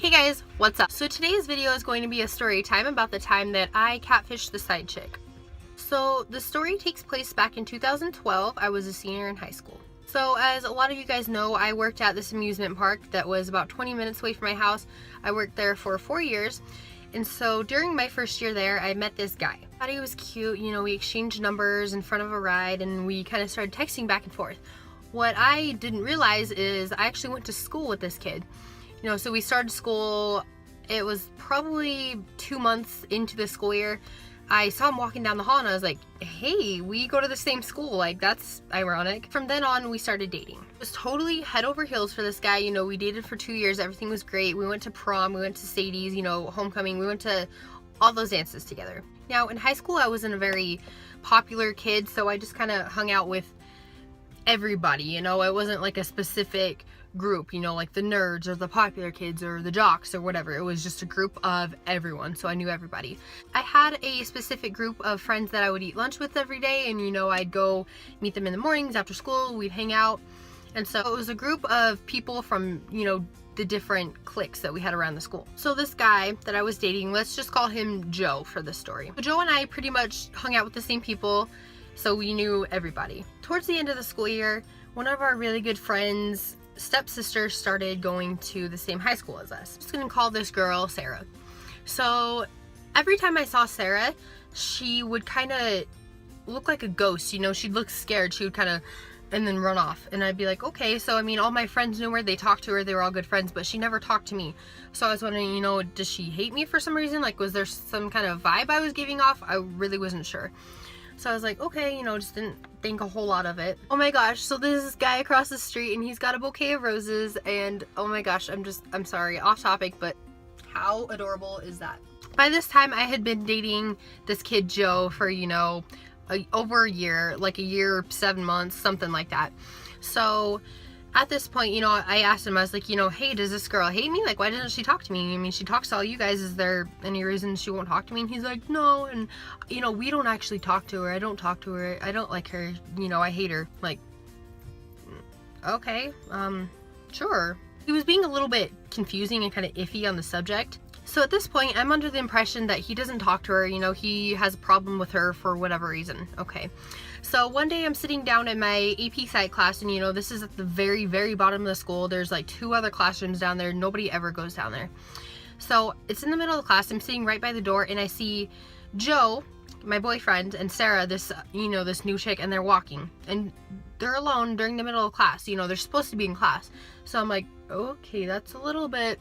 Hey guys, what's up? So today's video is going to be a story time about the time that I catfished the Sidechick. So the story takes place back in 2012. I was a senior in high school. So as a lot of you guys know, I worked at this amusement park that was about 20 minutes away from my house. I worked there for 4 years. And so during my first year there, I met this guy. I thought he was cute. You know, we exchanged numbers in front of a ride and we kind of started texting back and forth. What I didn't realize is I actually went to school with this kid. You know, so we started school, it was probably 2 months into the school year. I saw him walking down the hall and I was like, hey, we go to the same school, like that's ironic. From then on, we started dating. It was totally head over heels for this guy. You know, we dated for 2 years, everything was great. We went to prom, we went to Sadie's, you know, homecoming, we went to all those dances together. Now, in high school, I wasn't a very popular kid, so I just kind of hung out with everybody, you know. It wasn't like a specific group, you know, like the nerds or the popular kids or the jocks or whatever. It was just a group of everyone, so I knew everybody. I had a specific group of friends that I would eat lunch with every day, and you know, I'd go meet them in the mornings after school, we'd hang out. And so it was a group of people from, you know, the different cliques that we had around the school. So this guy that I was dating, let's just call him Joe for this story. So Joe and I pretty much hung out with the same people, so we knew everybody. Towards the end of the school year, one of our really good friends' stepsister started going to the same high school as us. I'm just gonna call this girl Sarah. So every time I saw Sarah, she would kind of look like a ghost, you know, she'd look scared, she would kind of and then run off, and I'd be like, okay. So I mean, all my friends knew her, they talked to her, they were all good friends, but she never talked to me. So I was wondering, you know, does she hate me for some reason? Like, was there some kind of vibe I was giving off? I really wasn't sure. So I was like, okay, you know, just didn't think a whole lot of it. Oh my gosh, so there's this guy across the street and he's got a bouquet of roses, and oh my gosh, I'm sorry, off topic, but how adorable is that? By this time, I had been dating this kid Joe for, you know, over a year, like a year, 7 months, something like that. So at this point, you know, I asked him, I was like, you know, hey, does this girl hate me? Like, why doesn't she talk to me? I mean, she talks to all you guys. Is there any reason she won't talk to me? And he's like, no. And, you know, we don't actually talk to her. I don't talk to her. I don't like her. You know, I hate her. Like, okay, sure. He was being a little bit confusing and kind of iffy on the subject. So at this point, I'm under the impression that he doesn't talk to her. You know, he has a problem with her for whatever reason. Okay. So one day I'm sitting down in my AP Psych class, and you know, this is at the very, very bottom of the school. There's like 2 other classrooms down there. Nobody ever goes down there. So it's in the middle of the class. I'm sitting right by the door, and I see Joe, my boyfriend, and Sarah, this, you know, this new chick, and they're walking. And they're alone during the middle of class. You know, they're supposed to be in class. So I'm like, okay, that's a little bit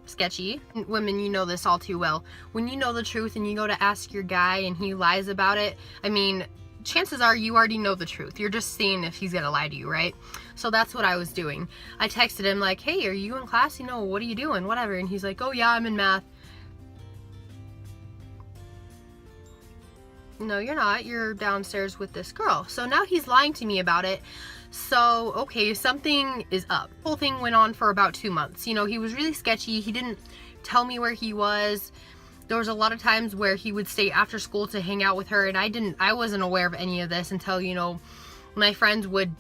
sketchy. Women, you know this all too well. When you know the truth and you go to ask your guy and he lies about it, I mean, chances are you already know the truth. You're just seeing if he's gonna lie to you, right? So that's what I was doing. I texted him like, hey, are you in class? You know, what are you doing? Whatever. And he's like, oh yeah, I'm in math. No, you're not. You're downstairs with this girl. So now he's lying to me about it. So, okay, something is up. The whole thing went on for about 2 months. You know, he was really sketchy. He didn't tell me where he was. There was a lot of times where he would stay after school to hang out with her, and I wasn't aware of any of this until, you know, my friends would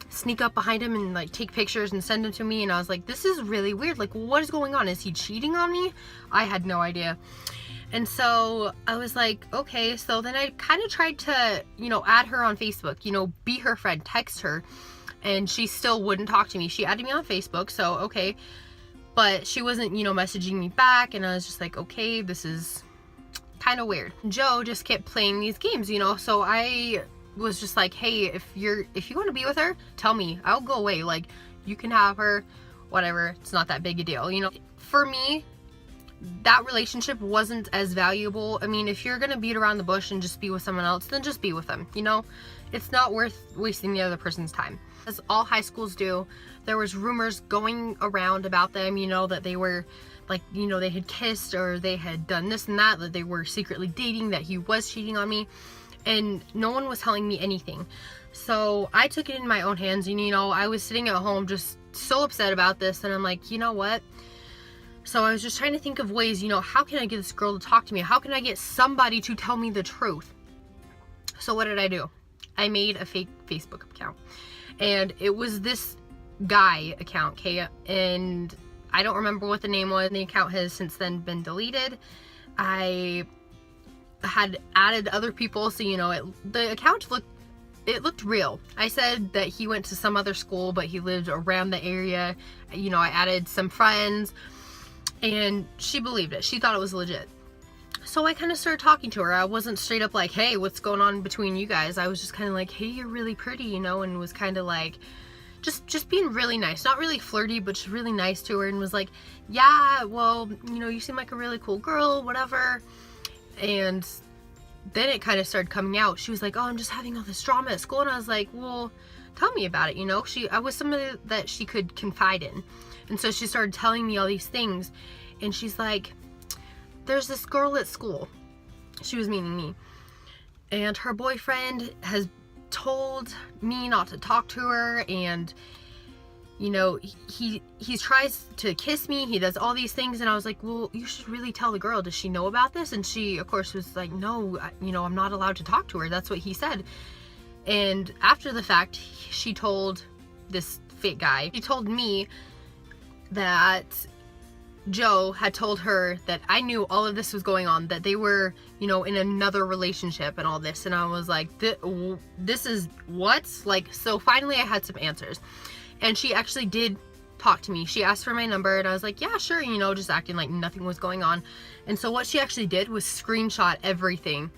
sneak up behind him and like take pictures and send them to me, and I was like, this is really weird. Like, what is going on? Is he cheating on me? I had no idea. And so I was like, okay. So then I kind of tried to, you know, add her on Facebook, you know, be her friend, text her, and she still wouldn't talk to me. She added me on Facebook, so okay. But she wasn't, you know, messaging me back, and I was just like, okay, this is kind of weird. Joe just kept playing these games, you know, so I was just like, hey, if you want to be with her, tell me. I'll go away. Like, you can have her, whatever. It's not that big a deal, you know. For me, that relationship wasn't as valuable. I mean, if you're gonna beat around the bush and just be with someone else, then just be with them, you know. It's not worth wasting the other person's time. As all high schools do, there was rumors going around about them, you know, that they were like, you know, they had kissed or they had done this and that they were secretly dating, that he was cheating on me, and no one was telling me anything. So I took it in my own hands, and you know, I was sitting at home just so upset about this, and I'm like, you know what? So I was just trying to think of ways, you know, how can I get this girl to talk to me? How can I get somebody to tell me the truth? So what did I do? I made a fake Facebook account, and it was this guy account, okay? And I don't remember what the name was. The account has since then been deleted. I had added other people, so you know, the account looked real. I said that he went to some other school, but he lived around the area. You know, I added some friends, and she believed it. She thought it was legit. So I kind of started talking to her. I wasn't straight up like, hey, what's going on between you guys? I was just kind of like, hey, you're really pretty, you know, and was kind of like, just being really nice. Not really flirty, but just really nice to her, and was like, yeah, well, you know, you seem like a really cool girl, whatever. And then it kind of started coming out. She was like, oh, I'm just having all this drama at school. And I was like, well, tell me about it, you know. I was somebody that she could confide in. And so she started telling me all these things. And she's like, there's this girl at school. She was meaning me. And her boyfriend has told me not to talk to her. And, you know, he tries to kiss me. He does all these things. And I was like, well, you should really tell the girl. Does she know about this? And she, of course, was like, no, you know, I'm not allowed to talk to her. That's what he said. And after the fact, she told this fake guy, she told me that Joe had told her that I knew all of this was going on, that they were, you know, in another relationship and all this. And I was like, this is what? Like, so finally I had some answers. And she actually did talk to me. She asked for my number, and I was like, yeah, sure, you know, just acting like nothing was going on. And so what she actually did was screenshot everything,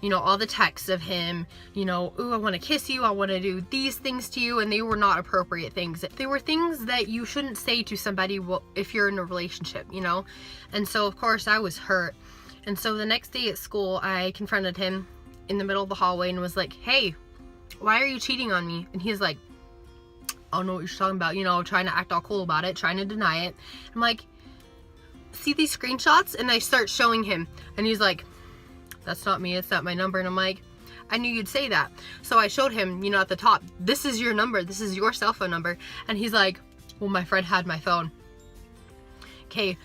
you know, all the texts of him, you know, ooh, I want to kiss you, I want to do these things to you, and they were not appropriate things. They were things that you shouldn't say to somebody if you're in a relationship, you know. And so of course I was hurt. And so the next day at school, I confronted him in the middle of the hallway and was like, hey, why are you cheating on me? And he's like, I don't know what you're talking about, you know, trying to act all cool about it, trying to deny it. I'm like, see these screenshots? And I start showing him, and he's like, that's not me, it's not my number. And I'm like, I knew you'd say that. So I showed him, you know, at the top, this is your number, this is your cell phone number. And he's like, well, my friend had my phone. Okay,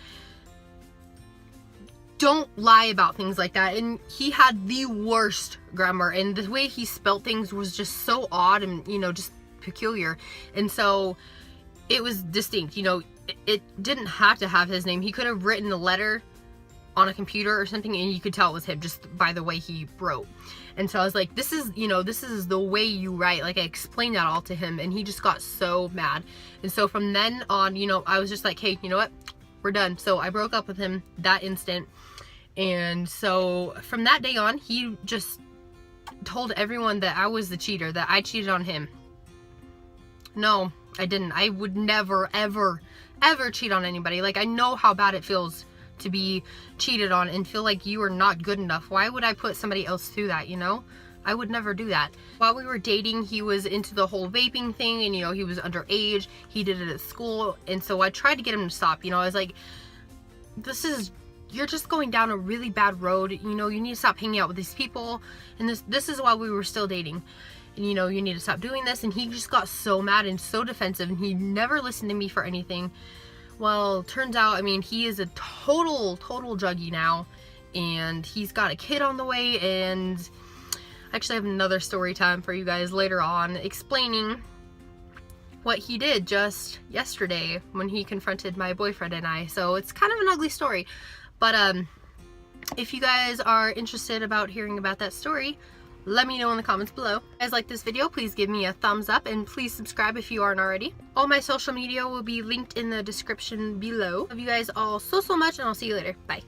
don't lie about things like that. And he had the worst grammar, and the way he spelled things was just so odd and, you know, just peculiar. And so it was distinct, you know. It didn't have to have his name. He could have written a letter on a computer or something, and you could tell it was him just by the way he wrote. And so I was like, this is, you know, this is the way you write. Like, I explained that all to him, and he just got so mad. And so from then on, you know, I was just like, hey, you know what, we're done. So I broke up with him that instant. And so from that day on, he just told everyone that I was the cheater, that I cheated on him. No, I didn't. I would never, ever, ever cheat on anybody. Like, I know how bad it feels to be cheated on and feel like you are not good enough. Why would I put somebody else through that, you know? I would never do that. While we were dating, he was into the whole vaping thing, and, you know, he was underage. He did it at school, and so I tried to get him to stop. You know, I was like, you're just going down a really bad road. You know, you need to stop hanging out with these people. And this is while we were still dating. And, you know, you need to stop doing this. And he just got so mad and so defensive, and he never listened to me for anything. Well, turns out, I mean, he is a total druggie now, and he's got a kid on the way. And I actually have another story time for you guys later on, explaining what he did just yesterday when he confronted my boyfriend and I. So it's kind of an ugly story, but if you guys are interested about hearing about that story, let me know in the comments below. If you guys like this video, please give me a thumbs up, and please subscribe if you aren't already. All my social media will be linked in the description below. Love you guys all so much, and I'll see you later. Bye.